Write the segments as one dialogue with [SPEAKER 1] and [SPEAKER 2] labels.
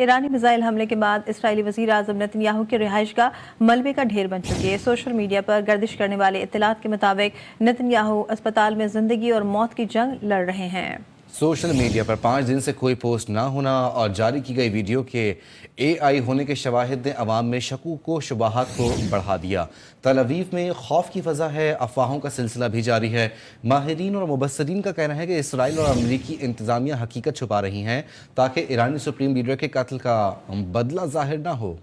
[SPEAKER 1] ईरानी missile हमले के बाद इस्राएली वज़ीर आज़म नेतन्याहू की रिहाइशगाह मलबे का ढेर बन चुकी है। सोशल मीडिया पर गर्दिश करने वाले इत्तलात के मुताबिक नेतन्याहू अस्पताल में जिंदगी और मौत की जंग लड़ रहे हैं।
[SPEAKER 2] सोशल मीडिया पर 5 दिन से कोई पोस्ट ना होना और जारी की गई वीडियो के AI होने के शवाहिद ने अवाम में शकूक व शुबहात को बढ़ा दिया। तल अवीव में खौफ की फ़ज़ा है, अफवाहों का सिलसिला भी जारी है। माहिरीन और मुबस्सिरीन का कहना है कि इसराइल और अमरीकी इंतज़ामिया हकीकत छुपा रही हैं ताकि ईरानी सुप्रीम लीडर के कत्ल का बदला ज़ाहिर ना हो।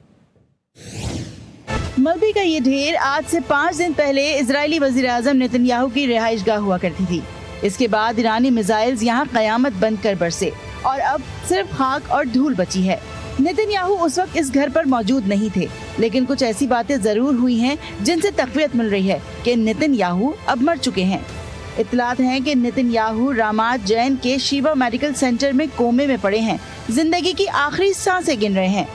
[SPEAKER 3] मलबे का ये ढेर आज से 5 दिन पहले इजरायली वज़ीर आज़म नेतन्याहू की रिहाइशगाह हुआ करती थी। इसके बाद ईरानी मिसाइल्स यहाँ कयामत बनकर बरसे और अब सिर्फ खाक और धूल बची है। नेतन्याहू उस वक्त इस घर पर मौजूद नहीं थे, लेकिन कुछ ऐसी बातें जरूर हुई हैं जिनसे तक़वियत मिल रही है कि नेतन्याहू अब मर चुके हैं। इत्तलात हैं कि नेतन्याहू रामात जैन के शिवा मेडिकल सेंटर में कोमे में पड़े हैं, जिंदगी की आखिरी सांसें गिन रहे हैं।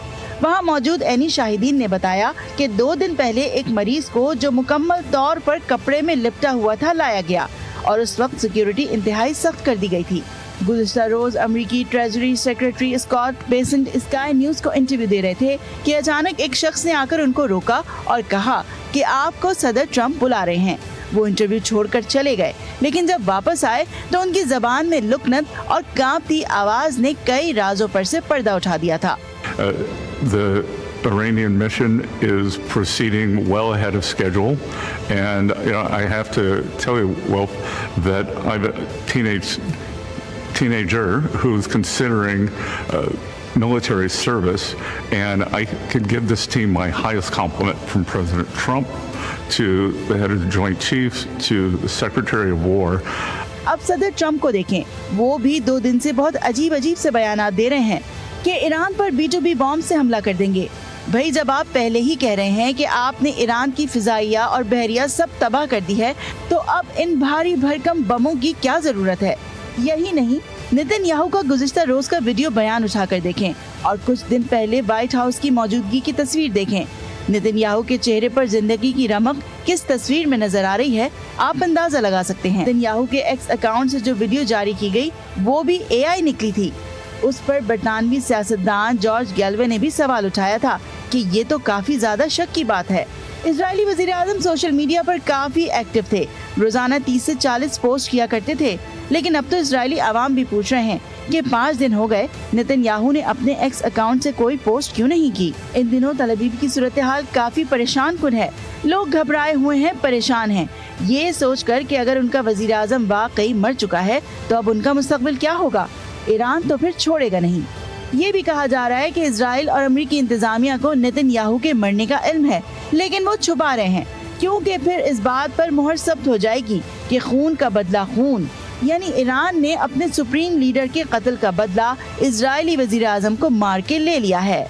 [SPEAKER 3] वहाँ मौजूद ऐनी शाहिदीन ने बताया कि 2 दिन पहले एक मरीज को जो मुकम्मल तौर पर कपड़े में लिपटा हुआ था लाया गया और उस वक्त सिक्योरिटी इंतहाई सख्त कर दी गई थी। गुज़िश्ता रोज अमेरिकी treasury secretary Scott Bessent Sky News को इंटरव्यू दे रहे थे कि अचानक एक शख्स ने आकर उनको रोका और कहा कि आपको सदर ट्रंप बुला रहे हैं। वो इंटरव्यू छोड़कर चले गए, लेकिन जब वापस आए तो उनकी जबान में लुकनत और कांपती आवाज ने कई राजों पर से पर्दा उठा दिया था।
[SPEAKER 4] The Iranian mission is proceeding well ahead of schedule, and I have to tell you, Wilf, that I have a teenager who's considering military service, and I can give this team my highest compliment from President Trump to the head of the Joint Chiefs to the Secretary of War.
[SPEAKER 3] अब सदर Trump को देखें, वो भी 2 दिन से बहुत अजीब से बयानात दे रहे हैं कि ईरान पर B2B बॉम्ब से हमला कर देंगे। भाई, जब आप पहले ही कह रहे हैं कि आपने ईरान की फिजाइया और बहरिया सब तबाह कर दी है, तो अब इन भारी भरकम बमों की क्या जरूरत है? यही नहीं, नेतन्याहू का गुज़िश्ता रोज का वीडियो बयान उठाकर देखें और कुछ दिन पहले व्हाइट हाउस की मौजूदगी की तस्वीर देखें। नेतन्याहू के चेहरे पर जिंदगी की रमक किस तस्वीर में नजर आ रही है, आप अंदाजा लगा सकते हैं। नेतन्याहू के एक्स अकाउंट से जो वीडियो जारी की गई, वो भी AI निकली थी। उस पर बरतानवी सियासतदान जॉर्ज गैल्वे ने भी सवाल उठाया था कि ये तो काफी ज्यादा शक की बात है। इजरायली वज़ीर आज़म सोशल मीडिया पर काफी एक्टिव थे, रोजाना 30 से 40 पोस्ट किया करते थे, लेकिन अब तो इजरायली आवाम भी पूछ रहे हैं कि 5 दिन हो गए, नेतन्याहू ने अपने एक्स अकाउंट से कोई पोस्ट क्यों नहीं की। इन दिनों तल अवीव की सूरत हाल काफी परेशान कुन है। लोग घबराए हुए हैं, परेशान हैं, ये सोच कर कि अगर उनका वज़ीर आज़म वाकई मर चुका है तो अब उनका मुस्तकबिल क्या होगा। ईरान तो फिर छोड़ेगा नहीं। ये भी कहा जा रहा है कि इजराइल और अमेरिकी इंतजामिया को नेतन्याहू के मरने का इल्म है, लेकिन वो छुपा रहे हैं, क्योंकि फिर इस बात पर मुहर सब्त हो जाएगी कि खून का बदला खून, यानी ईरान ने अपने सुप्रीम लीडर के कत्ल का बदला इजरायली वज़ीर आज़म को मार के ले लिया है।